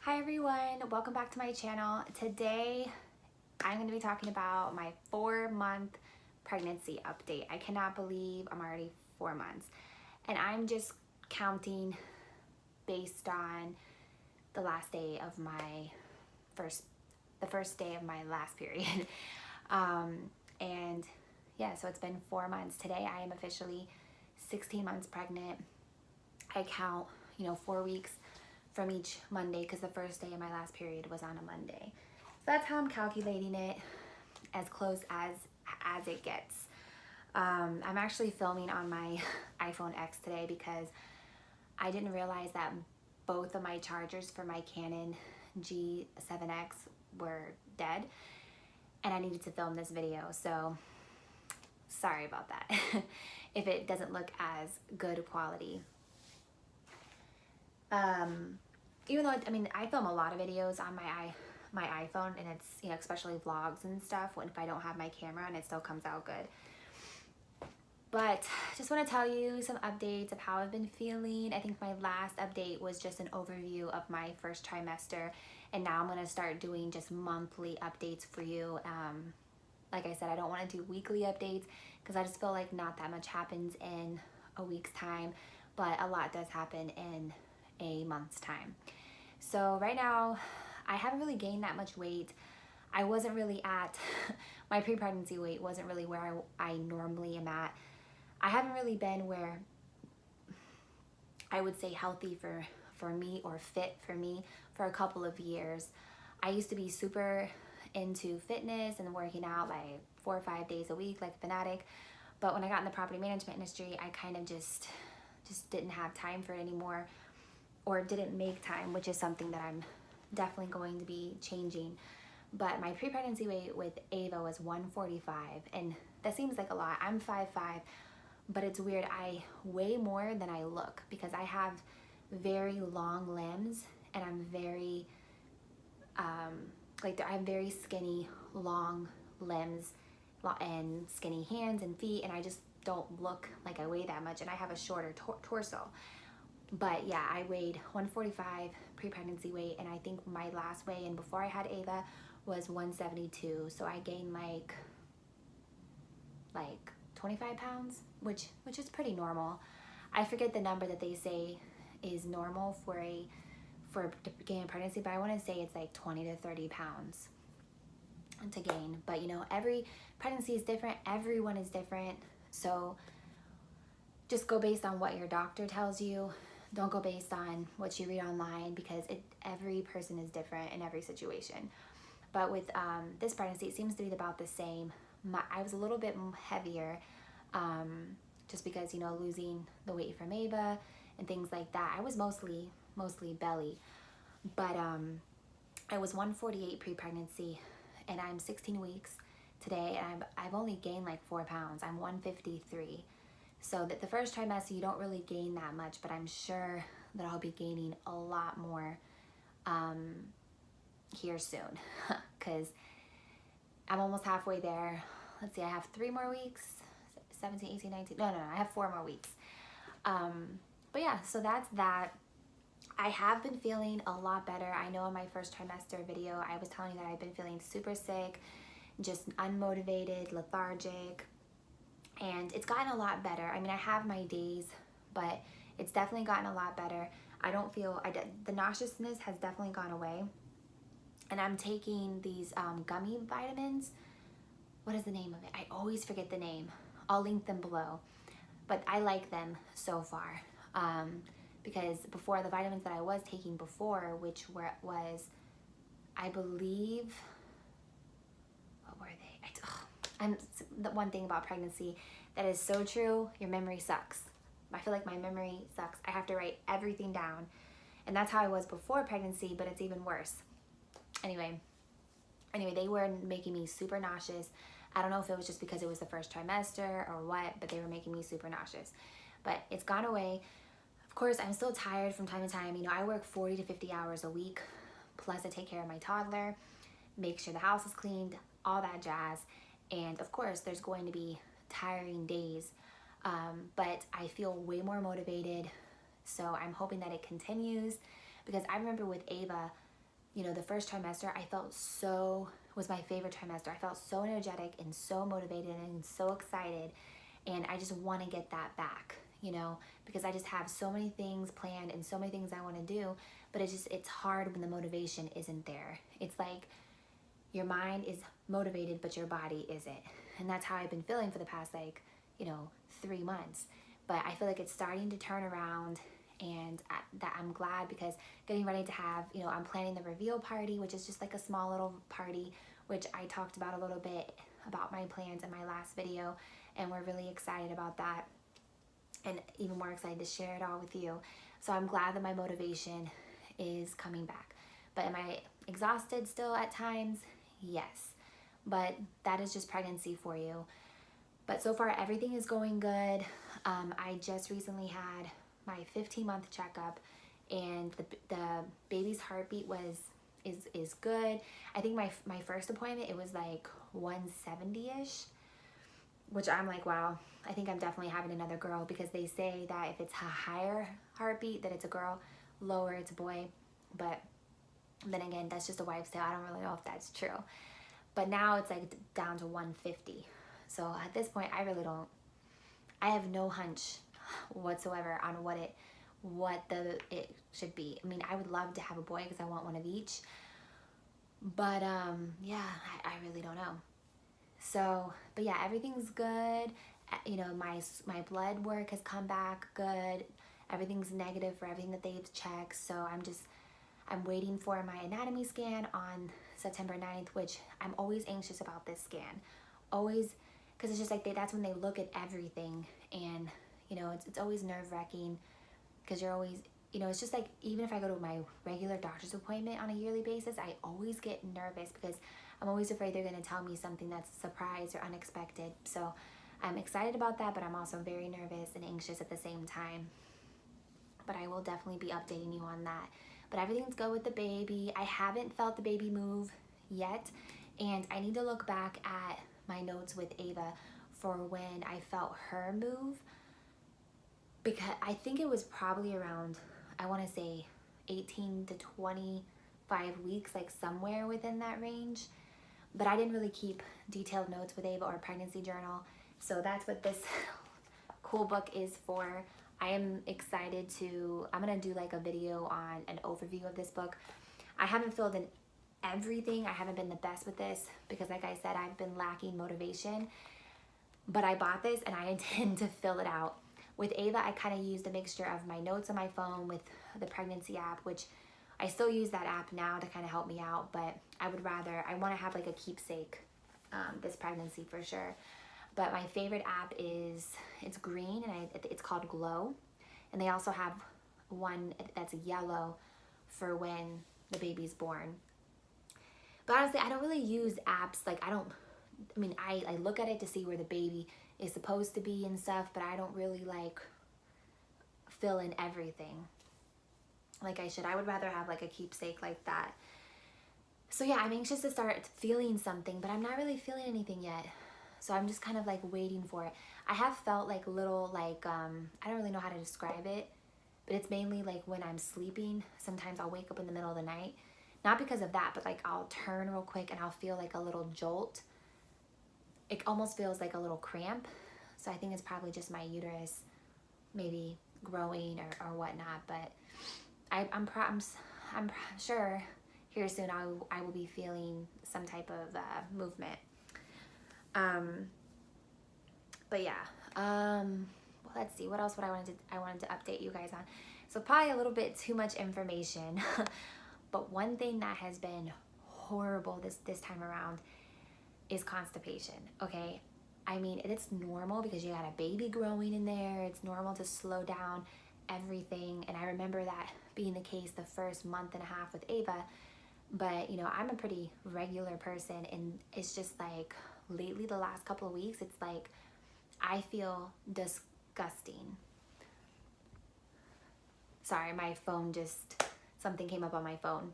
Hi everyone, welcome back to my channel. Today I'm going to be talking about my 4-month pregnancy update. I cannot believe I'm already 4 months, and I'm just counting based on the last day of my the first day of my last period. And yeah, so it's been 4 months. Today I am officially 16 months pregnant. I count 4 weeks from each Monday because the first day of my last period was on a Monday. So that's how I'm calculating it, as close as it gets. I'm actually filming on my iPhone X today because I didn't realize that both of my chargers for my Canon G7X were dead, and I needed to film this video, so sorry about that if it doesn't look as good quality. Even though I film a lot of videos on my iPhone, and it's especially vlogs and stuff if I don't have my camera, and it still comes out good. But just want to tell you some updates of how I've been feeling. I think my last update was just an overview of my first trimester, and now I'm going to start doing just monthly updates for you. Like I said, I don't want to do weekly updates because I just feel like not that much happens in a week's time, but a lot does happen in a month's time. So right now I haven't really gained that much weight. I wasn't really at my pre-pregnancy weight wasn't really where I normally am at. I haven't really been where I would say healthy for me or fit for me for a couple of years. I used to be super into fitness and working out like 4 or 5 days a week like a fanatic, but when I got in the property management industry, I kind of just didn't have time for it anymore, or didn't make time, which is something that I'm definitely going to be changing. But my pre-pregnancy weight with Ava was 145, and that seems like a lot. I'm 5'5", but it's weird. I weigh more than I look because I have very long limbs, and I'm very I have very skinny, long limbs and skinny hands and feet, and I just don't look like I weigh that much, and I have a shorter torso. But yeah, I weighed 145 pre-pregnancy weight, and I think my last weigh-in before I had Ava was 172. So I gained like 25 pounds, which is pretty normal. I forget the number that they say is normal for gaining pregnancy, but I want to say it's like 20 to 30 pounds to gain. But every pregnancy is different. Everyone is different. So just go based on what your doctor tells you. Don't go based on what you read online, because every person is different in every situation. But with this pregnancy, it seems to be about the same. I was a little bit heavier, just because losing the weight from Ava and things like that. I was mostly belly, but I was 148 pre-pregnancy, and I'm 16 weeks today, and I've only gained like 4 pounds. I'm 153. So that the first trimester, you don't really gain that much, but I'm sure that I'll be gaining a lot more here soon, because I'm almost halfway there. Let's see, I have 3 more weeks, 17, 18, 19, no, I have 4 more weeks. But yeah, so that's that. I have been feeling a lot better. I know in my first trimester video, I was telling you that I've been feeling super sick, just unmotivated, lethargic, and it's gotten a lot better. I have my days, but it's definitely gotten a lot better. I don't feel, the nauseousness has definitely gone away. And I'm taking these gummy vitamins. What is the name of it? I always forget the name. I'll link them below. But I like them so far. Because before, the vitamins that I was taking before, which was, I believe, what were they? The one thing about pregnancy that is so true, your memory sucks. I feel like my memory sucks. I have to write everything down. And that's how I was before pregnancy, but it's even worse. Anyway, they were making me super nauseous. I don't know if it was just because it was the first trimester or what, but they were making me super nauseous. But it's gone away. Of course, I'm still tired from time to time. I work 40 to 50 hours a week, plus I take care of my toddler, make sure the house is cleaned, all that jazz. And of course, there's going to be tiring days, but I feel way more motivated. So I'm hoping that it continues, because I remember with Ava, you know, the first trimester, was my favorite trimester. I felt so energetic and so motivated and so excited. And I just want to get that back, you know, because I just have so many things planned and so many things I want to do, but it's hard when the motivation isn't there. It's like your mind is motivated, but your body isn't. And that's how I've been feeling for the past, like, you know, 3 months. But I feel like it's starting to turn around, and that I'm glad, because getting ready to have, you know, I'm planning the reveal party, which is just like a small little party, which I talked about a little bit about my plans in my last video, and we're really excited about that, and even more excited to share it all with you. So I'm glad that my motivation is coming back. But am I exhausted still at times? Yes. But that is just pregnancy for you. But so far everything is going good. I just recently had my 15-month checkup, and the baby's heartbeat is good. I think my first appointment, it was like 170-ish, which I'm like, wow, I think I'm definitely having another girl, because they say that if it's a higher heartbeat, that it's a girl, lower it's a boy. But then again, that's just a wife's tale. I don't really know if that's true. But now it's like down to 150. So at this point, I have no hunch whatsoever on what it should be. I mean, I would love to have a boy because I want one of each. But yeah, I really don't know. So, but yeah, everything's good. You know, my blood work has come back good. Everything's negative for everything that they've checked. So I'm waiting for my anatomy scan on September 9th, which I'm always anxious about this scan. Always, because it's just like that's when they look at everything, and you know, it's always nerve-wracking, because you're always, you know, it's just like, even if I go to my regular doctor's appointment on a yearly basis, I always get nervous, because I'm always afraid they're going to tell me something that's a surprise or unexpected. So I'm excited about that, but I'm also very nervous and anxious at the same time. But I will definitely be updating you on that. But everything's good with the baby. I haven't felt the baby move yet, and I need to look back at my notes with Ava for when I felt her move, because I think it was probably around, I want to say 18 to 25 weeks, like somewhere within that range. But I didn't really keep detailed notes with Ava or pregnancy journal. So that's what this cool book is for. I am excited I'm going to do like a video on an overview of this book. I haven't filled in everything. I haven't been the best with this, because like I said, I've been lacking motivation. But I bought this and I intend to fill it out. With Ava, I kind of used a mixture of my notes on my phone with the pregnancy app, which I still use that app now to kind of help me out, but I want to have like a keepsake this pregnancy for sure. But my favorite app it's green, and it's called Glow. And they also have one that's yellow for when the baby's born. But honestly, I don't really use apps. Like, I look at it to see where the baby is supposed to be and stuff, but I don't really like fill in everything like I should. I would rather have like a keepsake like that. So yeah, I'm anxious to start feeling something, but I'm not really feeling anything yet. So I'm just kind of like waiting for it. I have felt like little, like, I don't really know how to describe it, but it's mainly like when I'm sleeping. Sometimes I'll wake up in the middle of the night. Not because of that, but like I'll turn real quick and I'll feel like a little jolt. It almost feels like a little cramp. So I think it's probably just my uterus maybe growing or whatnot. But I'm sure here soon I will be feeling some type of movement. But yeah, well, let's see, what else I wanted to update you guys on. So probably a little bit too much information, but one thing that has been horrible this time around is constipation. Okay, I mean, it's normal because you got a baby growing in there. It's normal to slow down everything, and I remember that being the case the first month and a half with Ava. But you know, I'm a pretty regular person, and it's just like lately, the last couple of weeks, it's like I feel disgusting. Sorry, my phone something came up on my phone.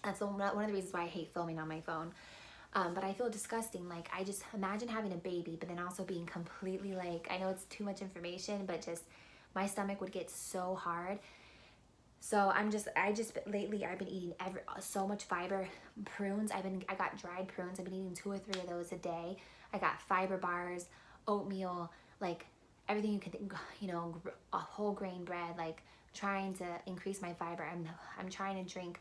That's one of the reasons why I hate filming on my phone. But I feel disgusting. Like, I just imagine having a baby, but then also being completely like, I know it's too much information, but just my stomach would get so hard. So lately I've been eating so much fiber. Prunes, I got dried prunes. I've been eating 2 or 3 of those a day. I got fiber bars, oatmeal, like everything you can think, a whole grain bread, like trying to increase my fiber. I'm trying to drink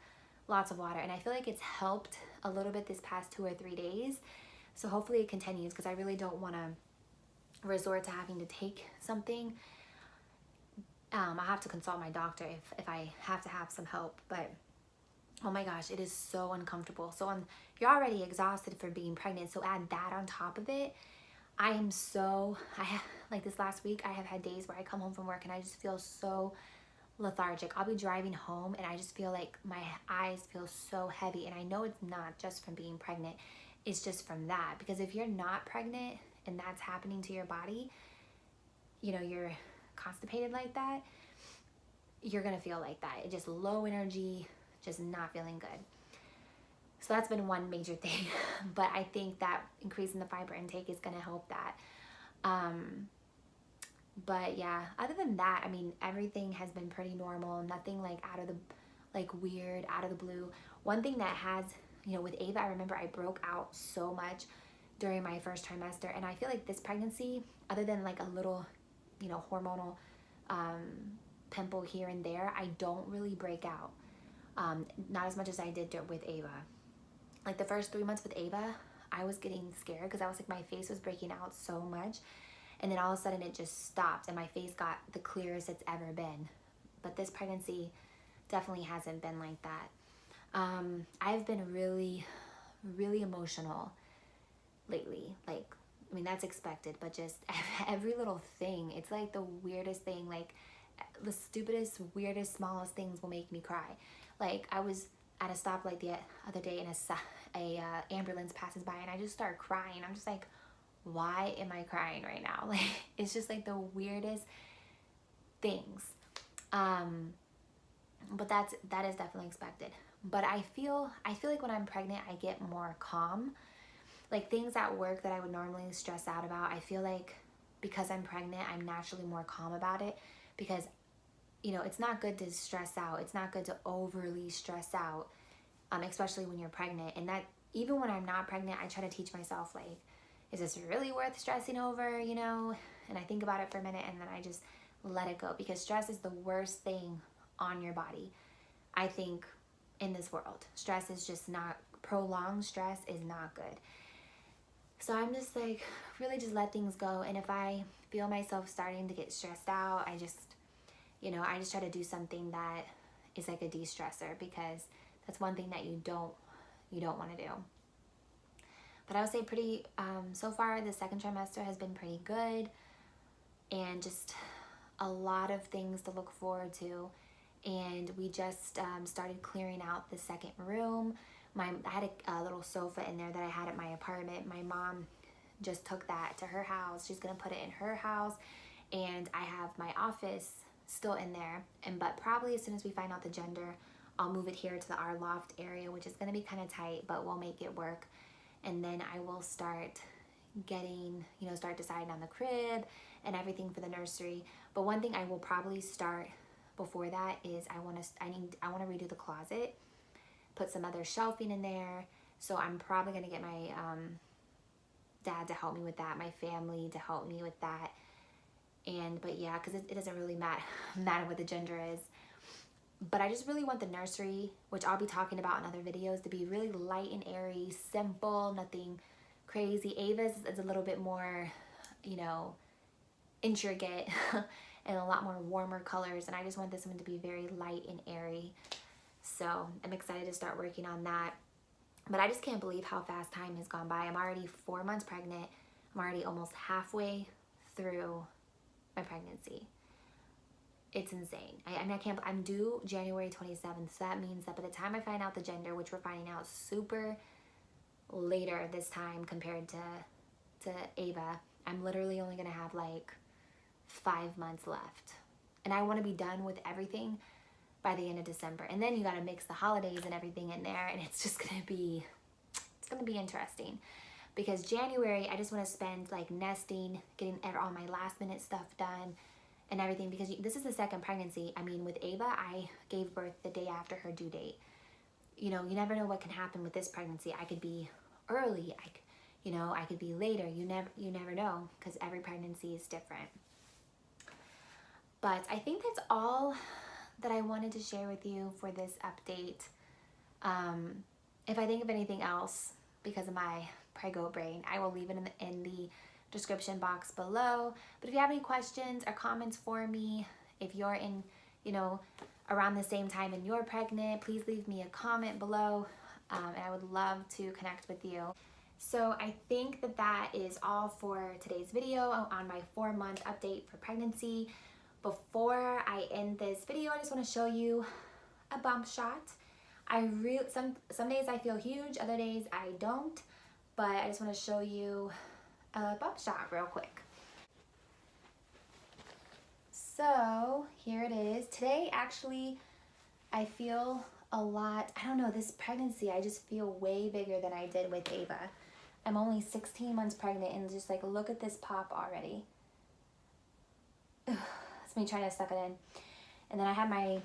lots of water, and I feel like it's helped a little bit this past 2 or 3 days. So hopefully it continues, because I really don't want to resort to having to take something. I have to consult my doctor if I have to have some help, but oh my gosh, it is so uncomfortable. So you're already exhausted for being pregnant, so add that on top of it. Like this last week, I have had days where I come home from work and I just feel so lethargic. I'll be driving home and I just feel like my eyes feel so heavy, and I know it's not just from being pregnant, it's just from that. Because if you're not pregnant and that's happening to your body, you're constipated like that, you're gonna feel like that. It's just low energy, just not feeling good. So that's been one major thing. But I think that increasing the fiber intake is gonna help that. But yeah, other than that, I mean, everything has been pretty normal. Nothing like weird, out of the blue. One thing that has, with Ava, I remember I broke out so much during my first trimester, and I feel like this pregnancy, other than like a little, hormonal pimple here and there, I don't really break out. Not as much as I did with Ava. Like the first 3 months with Ava, I was getting scared because I was like, my face was breaking out so much. And then all of a sudden it just stopped and my face got the clearest it's ever been. But this pregnancy definitely hasn't been like that. I've been really, really emotional lately. Like, I mean, that's expected, but just every little thing, it's like the weirdest thing, like the stupidest, weirdest, smallest things will make me cry. Like I was at a stoplight the other day and a ambulance passes by and I just start crying. I'm just like, why am I crying right now? Like, it's just like the weirdest things. But that is definitely expected. But I feel like when I'm pregnant, I get more calm. Like things at work that I would normally stress out about, I feel like because I'm pregnant, I'm naturally more calm about it, because it's not good to stress out. It's not good to overly stress out, especially when you're pregnant. And that, even when I'm not pregnant, I try to teach myself, like, is this really worth stressing over, And I think about it for a minute and then I just let it go, because stress is the worst thing on your body, I think, in this world. Stress is just not, prolonged stress is not good. So I'm just like, really just let things go. And if I feel myself starting to get stressed out, I just try to do something that is like a de-stressor, because that's one thing that you don't want to do. But I would say so far the second trimester has been pretty good, and just a lot of things to look forward to. And we just started clearing out the second room. I had a little sofa in there that I had at my apartment. My mom just took that to her house. She's gonna put it in her house, and I have my office still in there. But probably as soon as we find out the gender, I'll move it here to our loft area, which is gonna be kind of tight, but we'll make it work. And then I will start deciding on the crib and everything for the nursery. But one thing I will probably start before that is I want to redo the closet, put some other shelving in there. So I'm probably going to get my dad to help me with that, my family to help me with that. But yeah, because it doesn't really matter what the gender is. But I just really want the nursery, which I'll be talking about in other videos, to be really light and airy, simple, nothing crazy. Ava's is a little bit more, intricate and a lot more warmer colors. And I just want this one to be very light and airy. So I'm excited to start working on that. But I just can't believe how fast time has gone by. I'm already 4 months pregnant. I'm already almost halfway through my pregnancy. It's insane. I'm due January 27th, so that means that by the time I find out the gender, which we're finding out super later this time compared to Ava, I'm literally only gonna have like 5 months left. And I wanna be done with everything by the end of December. And then you gotta mix the holidays and everything in there, and it's gonna be interesting. Because January, I just wanna spend like nesting, getting all my last minute stuff done, and everything, because this is the second pregnancy. I mean, with Ava, I gave birth the day after her due date. You know, you never know what can happen with this pregnancy. I could be early, I could be later. You never know, because every pregnancy is different. But I think that's all that I wanted to share with you for this update. If I think of anything else, because of my prego brain, I will leave it in the description box below. But if you have any questions or comments for me, if you're in, around the same time and you're pregnant, please leave me a comment below, and I would love to connect with you. So I think that is all for today's video on my 4-month update for pregnancy. Before I end this video, I just want to show you a bump shot. Some days I feel huge, other days I don't, but I just want to show you a bump shot real quick. So here it is. Today, actually, I feel a lot, I don't know, this pregnancy, I just feel way bigger than I did with Ava. I'm only 16 months pregnant, and just like, look at this pop already. It's me trying to suck it in. And then I have my,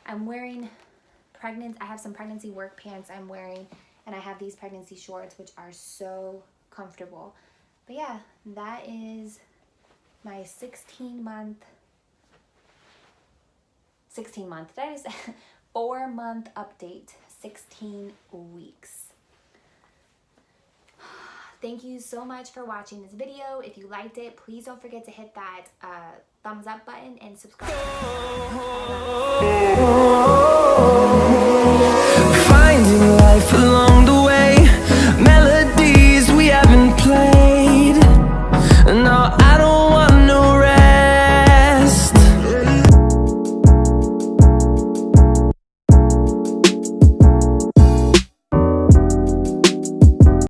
I'm wearing I have some pregnancy work pants I'm wearing, and I have these pregnancy shorts, which are so comfortable. But yeah, that is my 16-month, that is 4-month update, 16 weeks. Thank you so much for watching this video. If you liked it, please don't forget to hit that thumbs up button and subscribe.